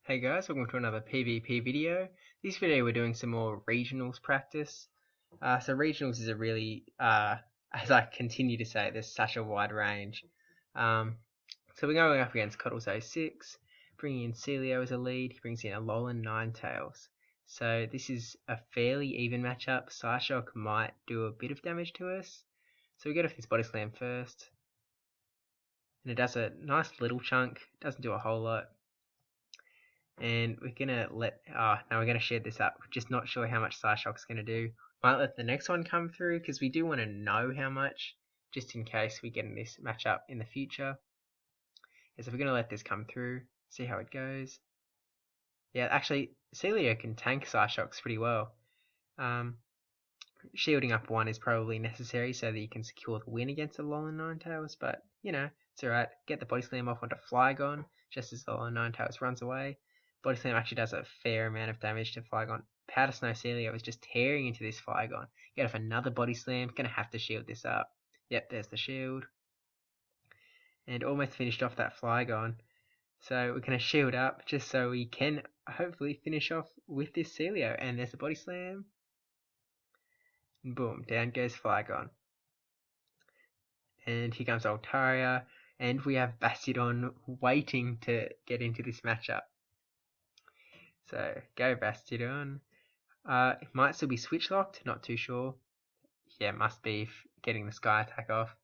Hey guys, welcome to another PvP video. This video we're doing some more regionals practice. So regionals is a really, as I continue to say, there's such a wide range. So we're going up against Coddles 06, bringing in Celio as a lead. He brings in Alolan Ninetales. So this is a fairly even matchup. Psyshock might do a bit of damage to us. So we get off this Body Slam first. And it does a nice little chunk, doesn't do a whole lot. And we're gonna now we're gonna share this up. Just not sure how much Psyshock's gonna do. Might let the next one come through because we do want to know how much, just in case we get in this matchup in the future. So we're gonna let this come through, see how it goes. Yeah, actually, Celio can tank Psyshocks pretty well. Shielding up one is probably necessary so that you can secure the win against the Alolan Ninetales, but you know, it's alright. Get the Body Slam off onto Flygon, just as the Alolan Ninetales runs away. Body Slam actually does a fair amount of damage to Flygon. Powder Snow Celio is just tearing into this Flygon. Get off another Body Slam, gonna have to shield this up. Yep, there's the shield. And almost finished off that Flygon. So we're gonna shield up just so we can hopefully finish off with this Celio. And there's the Body Slam. And boom, down goes Flygon. And here comes Altaria. And we have Bastiodon waiting to get into this matchup. So, go Bastiodon. It might still be switch locked, not too sure. Yeah, must be getting the Sky Attack off.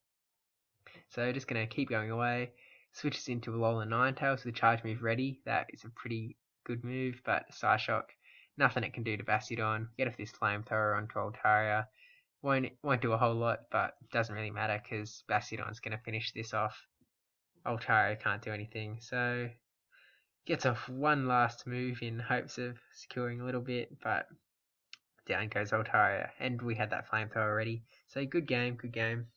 So, just going to keep going away. Switches into Alolan Ninetales with the charge move ready. That is a pretty good move, but Psyshock, nothing it can do to Bastiodon. Get off this Flamethrower onto Altaria. Won't do a whole lot, but doesn't really matter because Bastiodon's going to finish this off. Altaria can't do anything, so gets off one last move in hopes of securing a little bit, but down goes Altaria, and we had that Flamethrower ready. So good game, good game.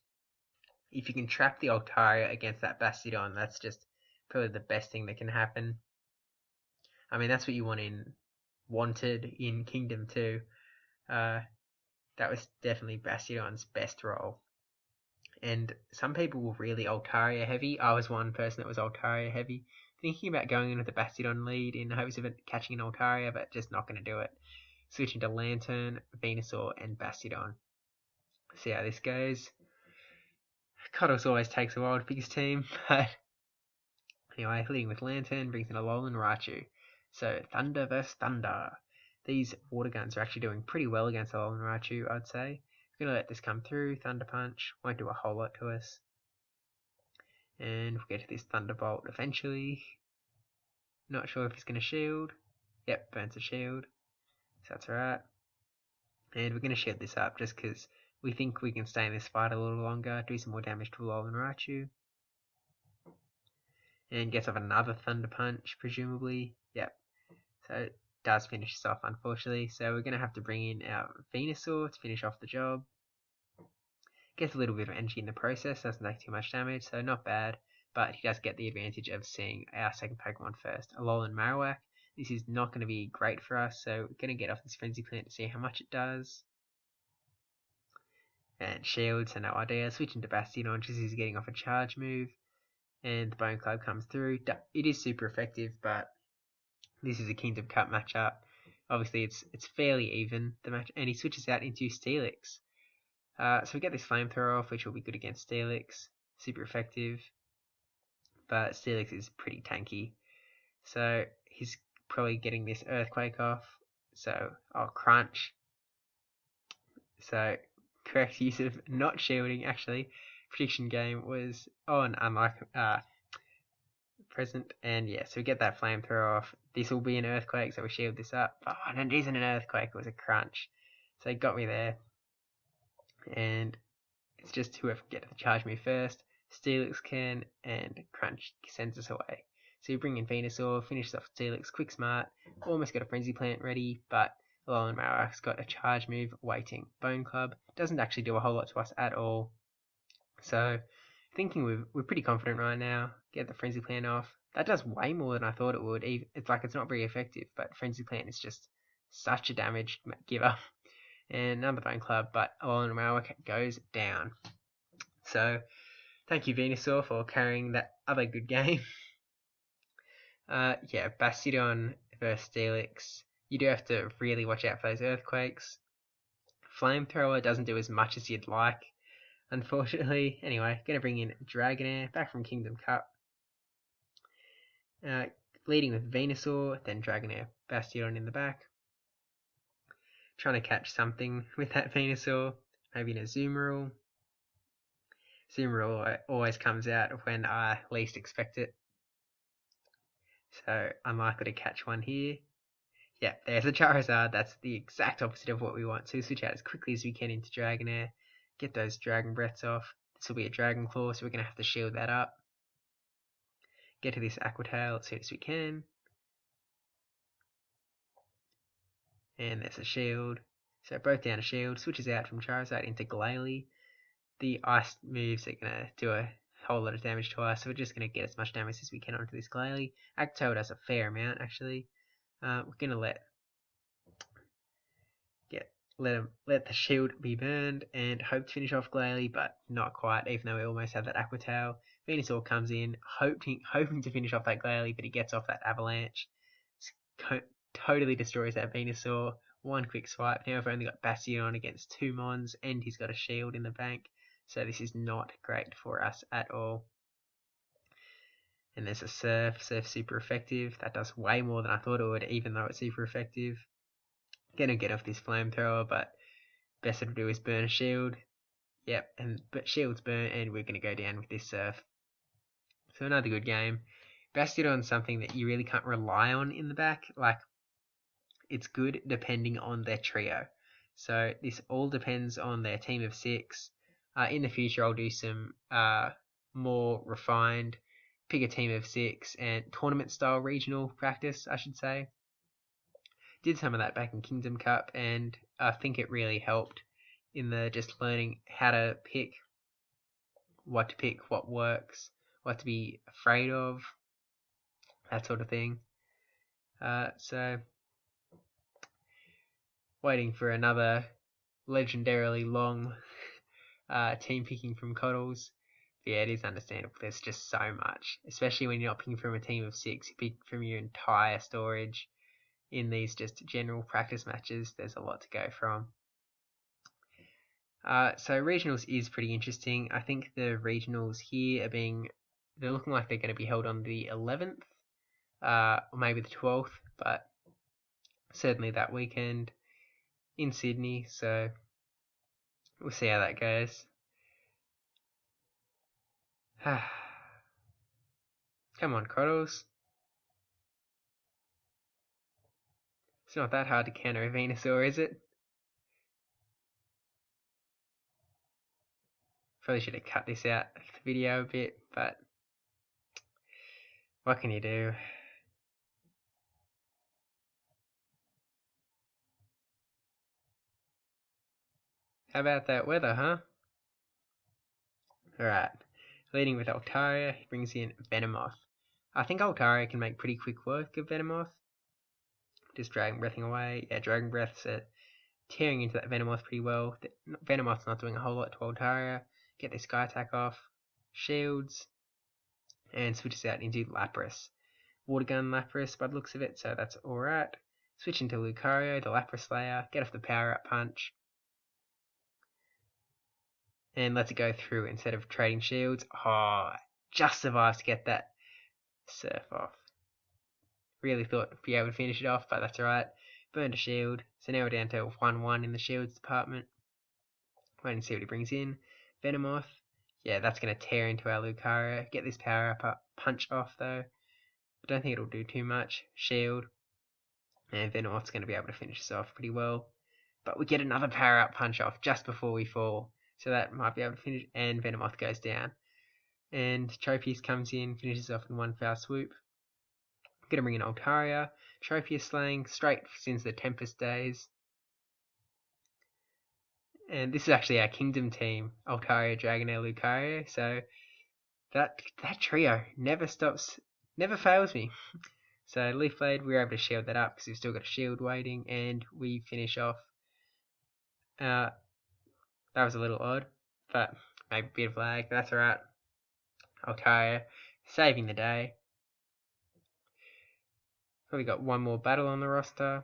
If you can trap the Altaria against that Bastiodon, that's just probably the best thing that can happen. I mean, that's what you wanted in Kingdom 2. That was definitely Bastiodon's best role. And some people were really Altaria heavy. I was one person that was Altaria heavy. Thinking about going in with the Bastiodon lead in hopes of it catching an Altaria, but just not going to do it. Switching to Lantern, Venusaur, and Bastiodon. See how this goes. Coddles always takes a while to pick his team, but anyway, leading with Lantern brings in Alolan Raichu. So Thunder versus Thunder. These water guns are actually doing pretty well against Alolan Raichu, I'd say. We're going to let this come through. Thunder Punch won't do a whole lot to us. And we'll get to this Thunderbolt eventually. Not sure if he's going to shield. Yep, burns a shield. So that's alright. And we're going to shield this up just because we think we can stay in this fight a little longer. Do some more damage to Alolan Raichu. And gets off another Thunder Punch, presumably. Yep. So it does finish this off, unfortunately. So we're going to have to bring in our Venusaur to finish off the job. Gets a little bit of energy in the process, doesn't take too much damage, so not bad. But he does get the advantage of seeing our second Pokemon first, Alolan Marowak. This is not going to be great for us, so we're going to get off this Frenzy Plant to see how much it does. And Shield, so no idea. Switching to Bastiodon just as he's getting off a charge move. And the Bone Club comes through. It is super effective, but this is a Kingdom Cup matchup. Obviously, it's fairly even, the match, and he switches out into Steelix. So we get this Flamethrower off, which will be good against Steelix. Super effective. But Steelix is pretty tanky. So he's probably getting this Earthquake off. So I'll Crunch. So correct use of not shielding, actually. Prediction game was on, unlike present. And yeah, so we get that Flamethrower off. This will be an Earthquake, so we shield this up. Oh, and it isn't an Earthquake, it was a Crunch. So it got me there. And it's just whoever can get to the charge move first. Steelix can, and Crunch sends us away. So you bring in Venusaur, finishes off Steelix, quick smart, almost got a Frenzy Plant ready, but Alolan Marowak's got a charge move waiting. Bone Club doesn't actually do a whole lot to us at all. So thinking we're pretty confident right now. Get the Frenzy Plant off. That does way more than I thought it would. It's like it's not very effective, but Frenzy Plant is just such a damage giver. And another Bone Club, but Alolan Marowak goes down. So, thank you Venusaur for carrying that other good game. Yeah, Bastiodon versus Steelix. You do have to really watch out for those earthquakes. Flamethrower doesn't do as much as you'd like, unfortunately. Anyway, gonna bring in Dragonair, back from Kingdom Cup. Leading with Venusaur, then Dragonair, Bastiodon in the back. Trying to catch something with that Venusaur, maybe in a Azumarill. Azumarill always comes out when I least expect it, so unlikely to catch one here. Yeah, there's a Charizard. That's the exact opposite of what we want. So we switch out as quickly as we can into Dragonair, get those Dragon Breaths off. This will be a Dragon Claw, so we're going to have to shield that up. Get to this Aqua Tail as soon as we can. And there's a shield. So both down a shield. Switches out from Charizard into Glalie. The ice moves are going to do a whole lot of damage to us, so we're just going to get as much damage as we can onto this Glalie. Aqua Tail does a fair amount, actually. We're going to let the shield be burned and hope to finish off Glalie, but not quite, even though we almost have that Aqua Tail. Venusaur comes in, hoping to finish off that Glalie, but he gets off that Avalanche. Totally destroys that Venusaur. One quick swipe. Now we've only got Bastiodon against 2 Mons, and he's got a shield in the bank, so this is not great for us at all. And there's a Surf. Surf super effective. That does way more than I thought it would, even though it's super effective. Gonna get off this Flamethrower, but best to do is burn a shield. Yep, but shield's burnt, and we're gonna go down with this Surf. So another good game. Bastiodon's something that you really can't rely on in the back. Like, it's good depending on their trio. So this all depends on their team of 6. In the future, I'll do some more refined, pick a team of 6 and tournament style regional practice, I should say. Did some of that back in Kingdom Cup, and I think it really helped in the just learning how to pick, what to pick, what works, what to be afraid of, that sort of thing. So waiting for another legendarily long team picking from Coddles. But yeah, it is understandable. There's just so much, especially when you're not picking from a team of 6. You pick from your entire storage. In these just general practice matches, there's a lot to go from. So regionals is pretty interesting. I think the regionals here they're looking like they're going to be held on the 11th, or maybe the 12th, but certainly that weekend in Sydney. So we'll see how that goes. Come on, Coddles. It's not that hard to counter a Venusaur, is it? Probably should have cut this out of the video a bit, but what can you do? How about that weather, huh? Alright, leading with Altaria, he brings in Venomoth. I think Altaria can make pretty quick work of Venomoth. Just Dragon Breathing away. Yeah, Dragon Breath's tearing into that Venomoth pretty well. Venomoth's not doing a whole lot to Altaria. Get this Sky Attack off. Shields. And switches out into Lapras. Water Gun Lapras by the looks of it, so that's alright. Switch into Lucario, the Lapras Slayer. Get off the Power Up Punch. And lets it go through instead of trading shields. Oh, just survived to get that Surf off. Really thought I'd be able to finish it off, but that's alright. Burned a shield, so now we're down to 1-1 in the shields department. Wait and see what he brings in. Venomoth. Yeah, that's going to tear into our Lucario. Get this power up punch off though. I don't think it'll do too much. Shield. And Venomoth's going to be able to finish this off pretty well. But we get another power up punch off just before we fall. So that might be able to finish. And Venomoth goes down. And Tropius comes in, finishes off in one foul swoop. Gonna bring in Altaria. Tropius slaying straight since the Tempest days. And this is actually our Kingdom team. Altaria, Dragonair, Lucario. So that trio never fails me. So Leaf Blade, we were able to shield that up because we've still got a shield waiting, and we finish off. That was a little odd, but maybe a bit of lag. That's alright. Altaria saving the day. Probably got one more battle on the roster.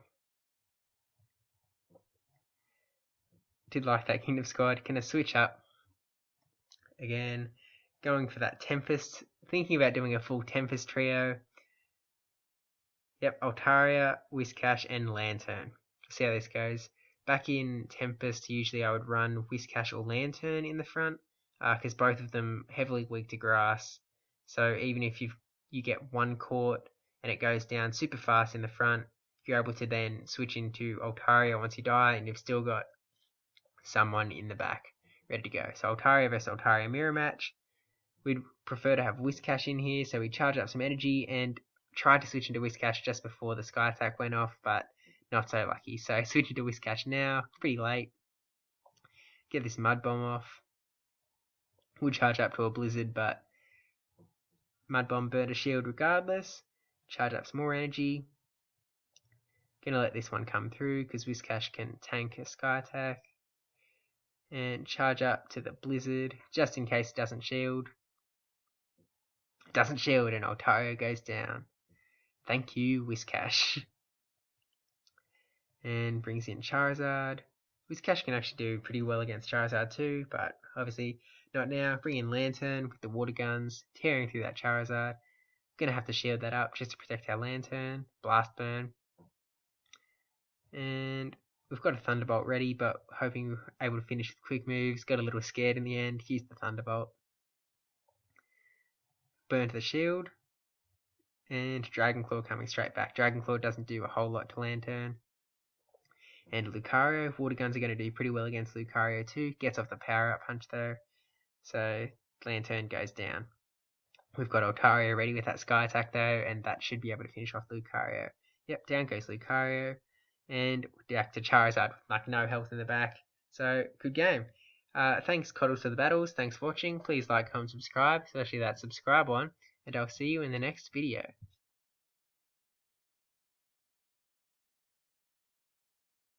Did like that Kingdom squad. Gonna switch up again, going for that Tempest. Thinking about doing a full Tempest trio. Yep, Altaria, Whiscash, and Lantern. See how this goes. Back in Tempest, usually I would run Whiscash or Lantern in the front, because both of them heavily weak to grass. So even if you get one caught and it goes down super fast in the front, you're able to then switch into Altaria once you die, and you've still got someone in the back ready to go. So Altaria versus Altaria mirror match. We'd prefer to have Whiscash in here, so we charge up some energy and tried to switch into Whiscash just before the Sky Attack went off, but not so lucky. So switching to Whiscash now, pretty late. Get this Mud Bomb off. Would charge up to a Blizzard, but Mud Bomb burned a shield regardless. Charge up some more energy. Gonna let this one come through because Whiscash can tank a Sky Attack. And charge up to the Blizzard just in case it doesn't shield. It doesn't shield and Altaria goes down. Thank you, Whiscash. And brings in Charizard. Whiscash can actually do pretty well against Charizard too, but obviously not now. Bring in Lantern with the water guns, tearing through that Charizard. Gonna have to shield that up just to protect our Lantern. Blast Burn. And we've got a Thunderbolt ready, but hoping we're able to finish with quick moves. Got a little scared in the end. Used the Thunderbolt. Burned the shield. And Dragon Claw coming straight back. Dragon Claw doesn't do a whole lot to Lantern. And Lucario. Water Guns are going to do pretty well against Lucario too. Gets off the Power Up Punch though. So Lantern goes down. We've got Altaria ready with that Sky Attack though, and that should be able to finish off Lucario. Yep, down goes Lucario. And back to Charizard with like no health in the back. So good game. Thanks Coddles to the Battles. Thanks for watching. Please like, comment, subscribe, especially that subscribe one. And I'll see you in the next video.